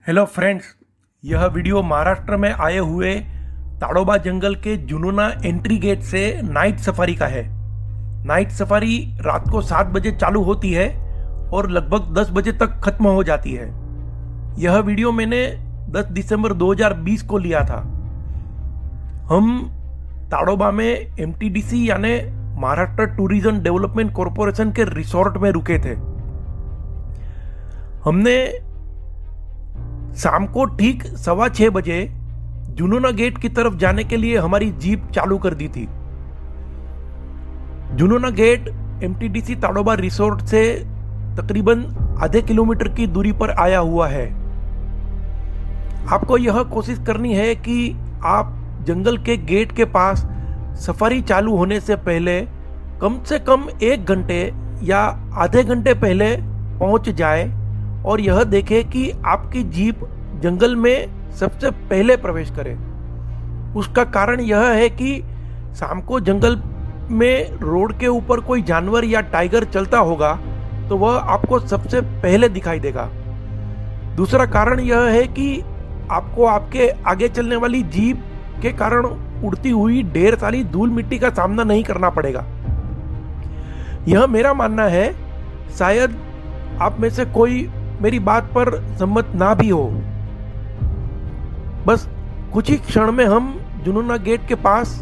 Hello friends, यह video Maharashtra में आए हुए ताड़ोबा जंगल के जुनूना एंट्री गेट से नाइट सफारी का है। नाइट सफारी रात को 7 बजे चालू होती है और लगभग 10 बजे तक खत्म हो जाती है। यह वीडियो मैंने 10 दिसंबर 2020 को लिया था। हम ताड़ोबा में एमटीडीसी यानी महाराष्ट्र टूरिज्म डेवलपमेंट कॉरपोरेशन के रिसोर्ट में रुके थे। हमने शाम को ठीक 6:15 बजे जुनूना गेट की तरफ जाने के लिए हमारी जीप चालू कर दी थी। जुनूना गेट एमटीडीसी ताड़ोबा रिसोर्ट से तकरीबन आधे किलोमीटर की दूरी पर आया हुआ है। आपको यह कोशिश करनी है कि आप जंगल के गेट के पास सफारी चालू होने से पहले कम से कम 1 घंटे या आधे घंटे पहले पहुंच जाए और यह देखें कि आपकी जीप जंगल में सबसे पहले प्रवेश करे। उसका कारण यह है कि शाम को जंगल में रोड के ऊपर कोई जानवर या टाइगर चलता होगा तो वह आपको सबसे पहले दिखाई देगा। दूसरा कारण यह है कि आपको आपके आगे चलने वाली जीप के कारण उड़ती हुई ढेर सारी धूल मिट्टी का सामना नहीं करना पड़ेगा। यह मेरा मानना है, शायद आप में से कोई मेरी बात पर सम्मत ना भी हो। बस कुछ ही क्षण में हम जुनूना गेट के पास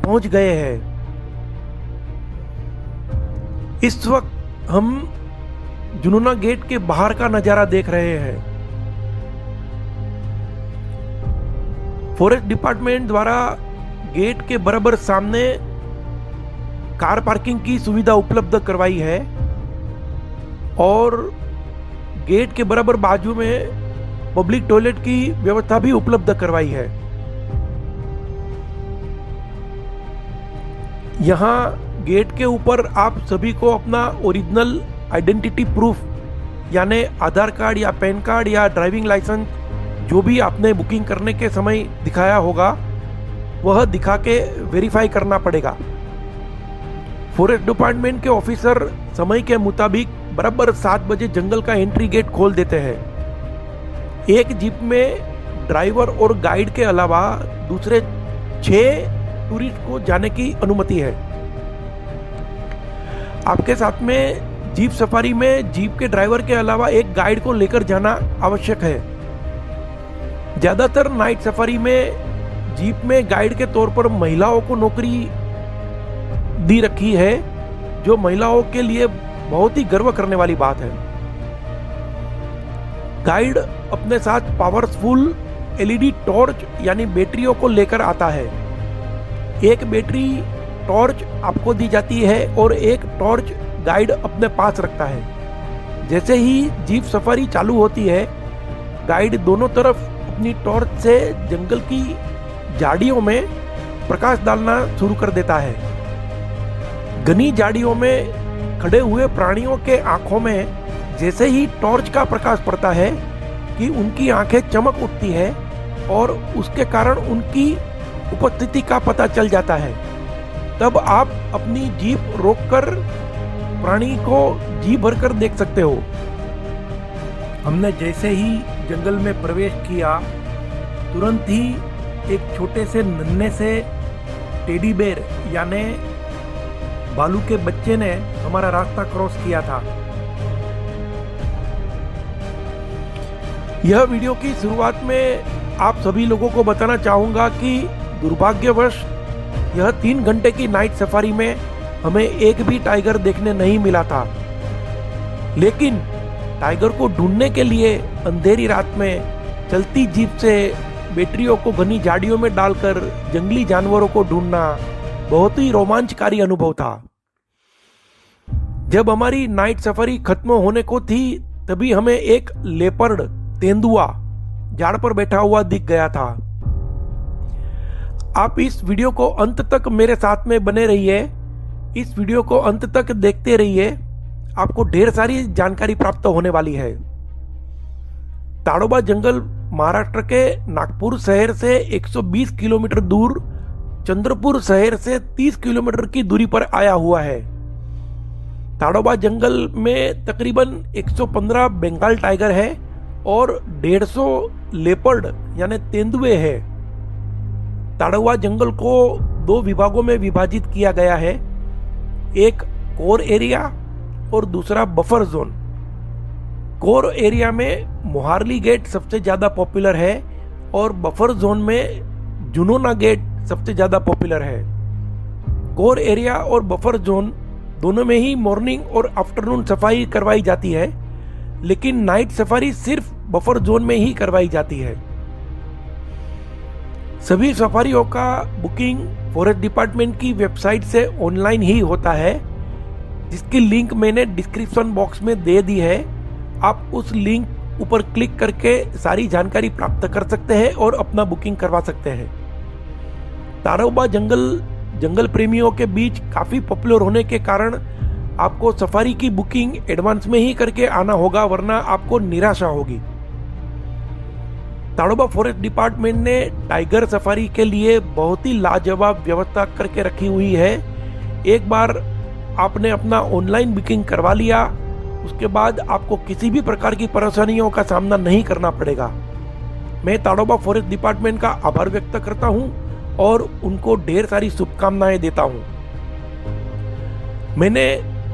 पहुंच गए हैं। इस वक्त हम जुनूना गेट के बाहर का नजारा देख रहे हैं। फॉरेस्ट डिपार्टमेंट द्वारा गेट के बराबर सामने कार पार्किंग की सुविधा उपलब्ध करवाई है और गेट के बराबर बाजू में पब्लिक टॉयलेट की व्यवस्था भी उपलब्ध करवाई है। यहां गेट के ऊपर आप सभी को अपना ओरिजिनल आइडेंटिटी प्रूफ यानी आधार कार्ड या पैन कार्ड या ड्राइविंग लाइसेंस जो भी आपने बुकिंग करने के समय दिखाया होगा वह दिखा के वेरीफाई करना पड़ेगा। फॉरेस्ट डिपार्टमेंट के ऑफिसर समय के मुताबिक बराबर 7 बजे जंगल का एंट्री गेट खोल देते हैं। एक जीप में ड्राइवर और गाइड के अलावा दूसरे 6 टूरिस्ट को जाने की अनुमति है। आपके साथ में जीप सफारी में जीप के ड्राइवर के अलावा एक गाइड को लेकर जाना आवश्यक है। ज्यादातर नाइट सफारी में जीप में गाइड के तौर पर महिलाओं को नौकरी दी रखी है, जो महिलाओं के लिए बहुत ही गर्व करने वाली बात है। गाइड अपने साथ पावरफुल एलईडी टॉर्च यानी बैटरियों को लेकर आता है। एक बैटरी टॉर्च आपको दी जाती है और एक टॉर्च गाइड अपने पास रखता है। जैसे ही जीप सफारी चालू होती है, गाइड दोनों तरफ अपनी टॉर्च से जंगल की झाड़ियों में प्रकाश डालना शुरू कर देता है। घनी झाड़ियों में खड़े हुए प्राणियों के आंखों में जैसे ही टॉर्च का प्रकाश पड़ता है कि उनकी आंखें चमक उठती है और उसके कारण उनकी उपस्थिति का पता चल जाता है। तब आप अपनी जीप रोककर प्राणी को जी भरकर देख सकते हो। हमने जैसे ही जंगल में प्रवेश किया, तुरंत ही एक छोटे से नन्हे से टेडी बेयर यानी भालू के बच्चे ने हमारा रास्ता क्रॉस किया था। यह वीडियो की शुरुआत में आप सभी लोगों को बताना चाहूंगा कि दुर्भाग्यवश यह 3 घंटे की नाइट सफारी में हमें एक भी टाइगर देखने नहीं मिला था। लेकिन टाइगर को ढूंढने के लिए अंधेरी रात में चलती जीप से बैटरियों को घनी झाड़ियों में डालकर जंगली जानवरों को ढूंढना बहुत ही रोमांचकारी अनुभव था। जब हमारी नाइट सफारी खत्म होने को थी तभी हमें एक लेपर्ड तेंदुआ झाड़ पर बैठा हुआ दिख गया था। आप इस वीडियो को अंत तक मेरे साथ में बने रहिए। इस वीडियो को अंत तक देखते रहिए, आपको ढेर सारी जानकारी प्राप्त होने वाली है। ताड़ोबा जंगल महाराष्ट्र के नागपुर शहर से 120 किलोमीटर दूर चंद्रपुर शहर से 30 किलोमीटर की दूरी पर आया हुआ है। ताड़ोबा जंगल में तकरीबन 115 बंगाल टाइगर है और 150 लेपर्ड यानी तेंदुए हैं। ताड़वा जंगल को 2 विभागों में विभाजित किया गया है, एक कोर एरिया और दूसरा बफर जोन। कोर एरिया में मोहारली गेट सबसे ज़्यादा पॉपुलर है और बफर जोन में जुनोना गेट सबसे ज़्यादा पॉपुलर है। कोर एरिया और बफर जोन दोनों में ही मॉर्निंग और आफ्टरनून सफारी करवाई जाती है, लेकिन नाइट सफारी सिर्फ बफर जोन में ही करवाई जाती है। सभी सफारियों का बुकिंग फॉरेस्ट डिपार्टमेंट की वेबसाइट से ऑनलाइन ही होता है, जिसकी लिंक मैंने डिस्क्रिप्शन बॉक्स में दे दी है। आप उस लिंक ऊपर क्लिक करके सारी जानकारी प्राप्त कर सकते हैं और अपना बुकिंग करवा सकते हैं। ताड़ोबा जंगल प्रेमियों के बीच काफ़ी पॉपुलर होने के कारण आपको सफारी की बुकिंग एडवांस में ही करके आना होगा, वरना आपको निराशा होगी। ताड़ोबा फॉरेस्ट डिपार्टमेंट ने टाइगर सफारी के लिए बहुत ही लाजवाब व्यवस्था करके रखी हुई है। एक बार आपने अपना ऑनलाइन बुकिंग करवा लिया, उसके बाद आपको किसी भी प्रकार की परेशानियों का सामना नहीं करना पड़ेगा। मैं ताड़ोबा फॉरेस्ट डिपार्टमेंट का आभार व्यक्त करता हूं और उनको ढेर सारी शुभकामनाएं देता हूं। मैंने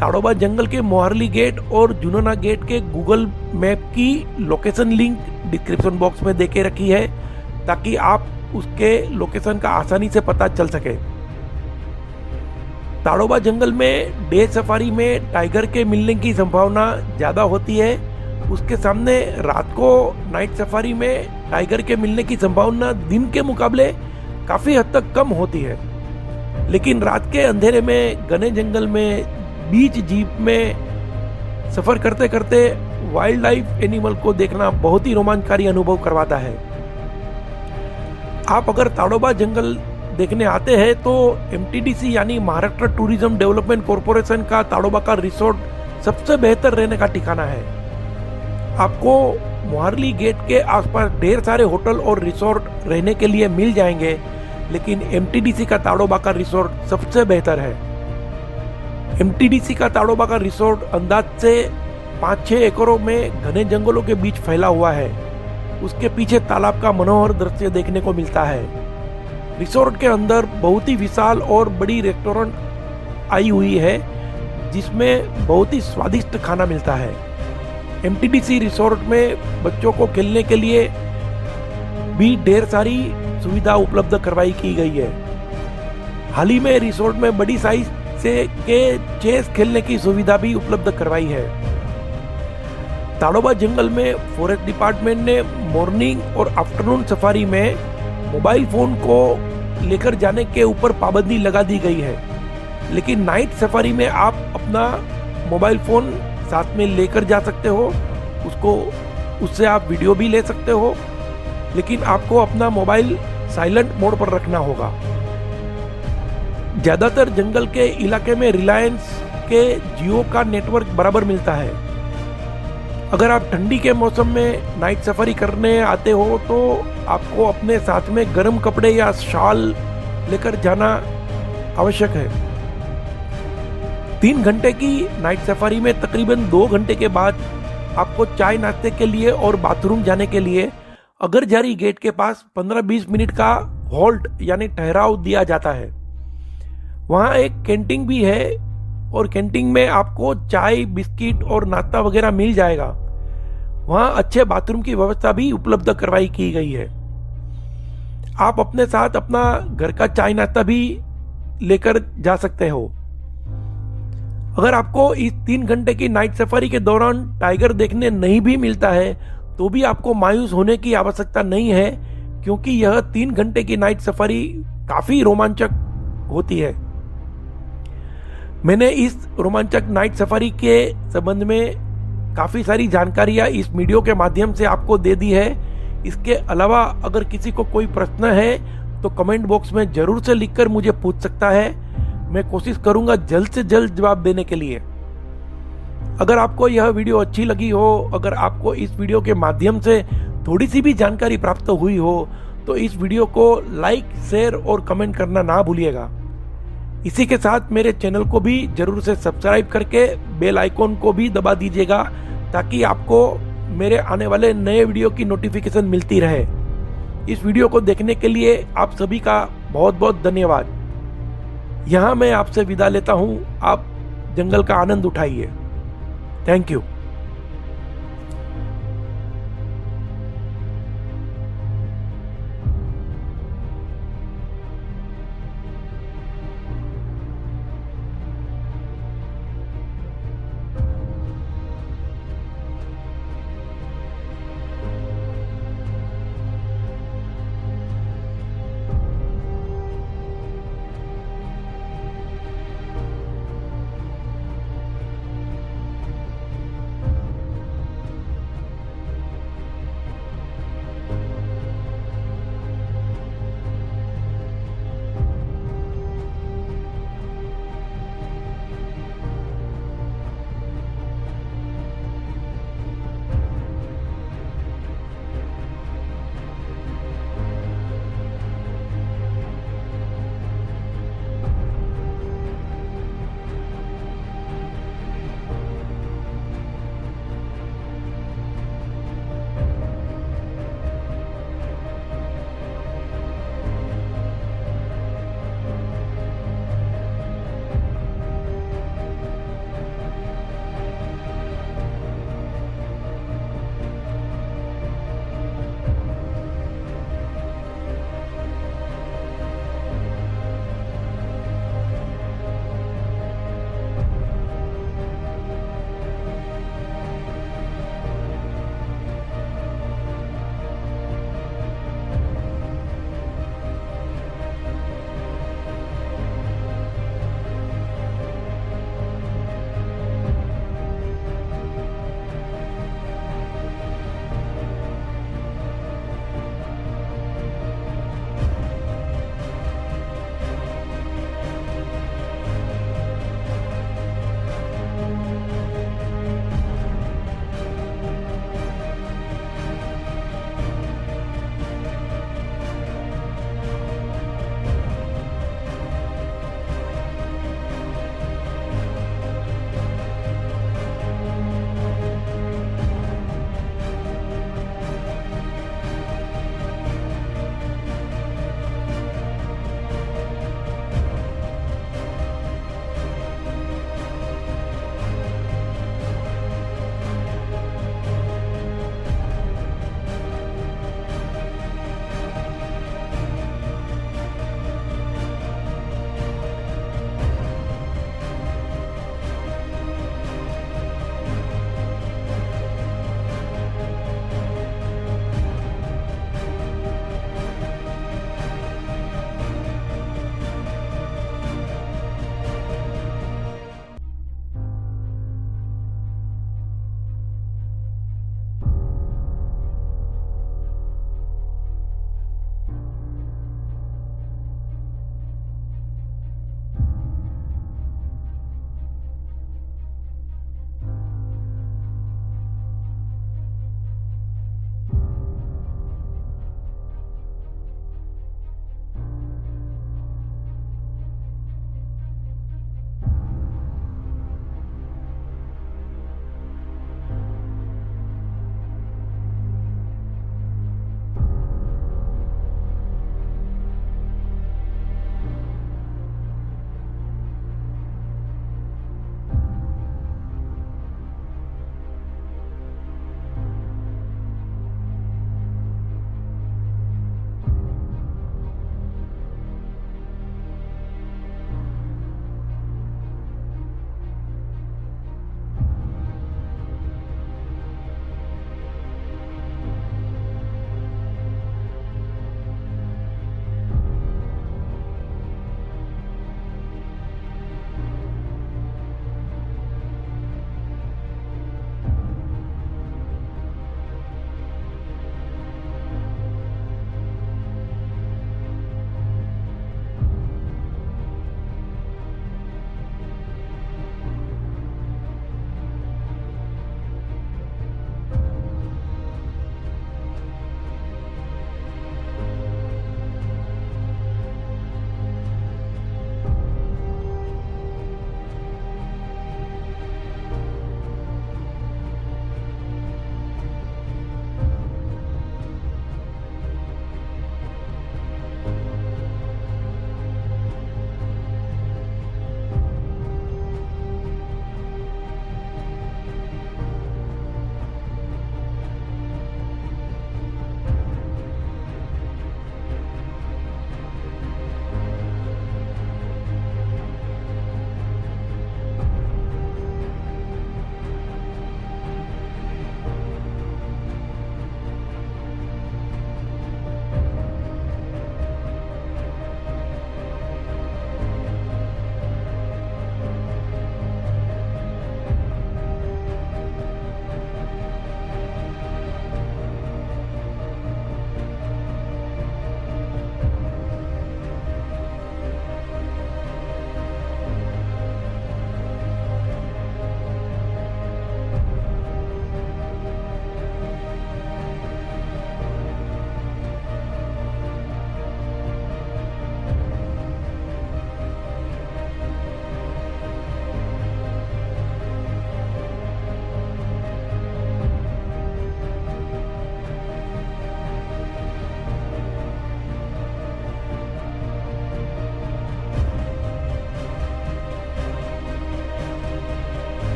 ताड़ोबा जंगल के मोहारली गेट और जुनोना गेट के गूगल मैप की लोकेशन लिंक डिस्क्रिप्शन बॉक्स में देके रखी है, ताकि आप उसके लोकेशन का आसानी से पता चल सके। ताड़ोबा जंगल में डे सफारी में टाइगर के मिलने की संभावना ज़्यादा होती है, उसके सामने रात को नाइट सफारी में टाइगर के मिलने की संभावना दिन के मुकाबले काफ़ी हद तक कम होती है। लेकिन रात के अंधेरे में घने जंगल में बीच जीप में सफ़र करते करते वाइल्ड लाइफ एनिमल को देखना बहुत ही रोमांचकारी अनुभव करवाता है। आप अगर ताड़ोबा जंगल देखने आते हैं तो MTDC यानी महाराष्ट्र टूरिज्म डेवलपमेंट कॉरपोरेशन का ताड़ोबा का रिसोर्ट सबसे बेहतर रहने का ठिकाना है। आपको मोहारली गेट के आसपास ढेर सारे होटल और रिसोर्ट रहने के लिए मिल जाएंगे, लेकिन MTDC का ताड़ोबा का रिसोर्ट सबसे बेहतर है। MTDC का ताड़ोबा का रिसोर्ट अंदाज से 5-6 एकड़ों में घने जंगलों के बीच फैला हुआ है। उसके पीछे तालाब का मनोहर दृश्य देखने को मिलता है। रिसोर्ट के अंदर बहुत ही विशाल और बड़ी रेस्टोरेंट आई हुई है, जिसमें बहुत ही स्वादिष्ट खाना मिलता है। MTDC रिसोर्ट में बच्चों को खेलने के लिए भी ढेर सारी सुविधा उपलब्ध करवाई की गई है। हाल ही में रिसोर्ट में बड़ी साइज के चेस खेलने की सुविधा भी उपलब्ध करवाई है। ताड़ोबा जंगल में फॉरेस्ट डिपार्टमेंट ने मॉर्निंग और आफ्टरनून सफारी में मोबाइल फोन को लेकर जाने के ऊपर पाबंदी लगा दी गई है, लेकिन नाइट सफारी में आप अपना मोबाइल फोन साथ में लेकर जा सकते हो। उससे आप वीडियो भी ले सकते हो, लेकिन आपको अपना मोबाइल साइलेंट मोड पर रखना होगा। ज़्यादातर जंगल के इलाके में रिलायंस के जियो का नेटवर्क बराबर मिलता है। अगर आप ठंडी के मौसम में नाइट सफारी करने आते हो तो आपको अपने साथ में गर्म कपड़े या शाल लेकर जाना आवश्यक है। 3 घंटे की नाइट सफारी में तकरीबन 2 घंटे के बाद आपको चाय नाश्ते के लिए और बाथरूम जाने के लिए अगरजारी गेट के पास 15-20 मिनट का हॉल्ट यानी ठहराव दिया जाता है। वहाँ एक कैंटीन भी है और कैंटीन में आपको चाय, बिस्किट और नाश्ता वगैरह मिल जाएगा। वहाँ अच्छे बाथरूम की व्यवस्था भी उपलब्ध करवाई की गई है। आप अपने साथ अपना घर का चाय नाश्ता भी लेकर जा सकते हो। अगर आपको इस 3 घंटे की नाइट सफारी के दौरान टाइगर देखने नहीं भी मिलता है तो भी आपको मायूस होने की आवश्यकता नहीं है, क्योंकि यह 3 घंटे की नाइट सफारी काफ़ी रोमांचक होती है। मैंने इस रोमांचक नाइट सफारी के संबंध में काफ़ी सारी जानकारियाँ इस वीडियो के माध्यम से आपको दे दी है। इसके अलावा अगर किसी को कोई प्रश्न है तो कमेंट बॉक्स में ज़रूर से लिखकर मुझे पूछ सकता है। मैं कोशिश करूँगा जल्द से जल्द जवाब देने के लिए। अगर आपको यह वीडियो अच्छी लगी हो, अगर आपको इस वीडियो के माध्यम से थोड़ी सी भी जानकारी प्राप्त हुई हो, तो इस वीडियो को लाइक, शेयर और कमेंट करना ना भूलिएगा। इसी के साथ मेरे चैनल को भी जरूर से सब्सक्राइब करके बेल आइकॉन को भी दबा दीजिएगा, ताकि आपको मेरे आने वाले नए वीडियो की नोटिफिकेशन मिलती रहे। इस वीडियो को देखने के लिए आप सभी का बहुत बहुत धन्यवाद। यहाँ मैं आपसे विदा लेता हूँ। आप जंगल का आनंद उठाइए। Thank you.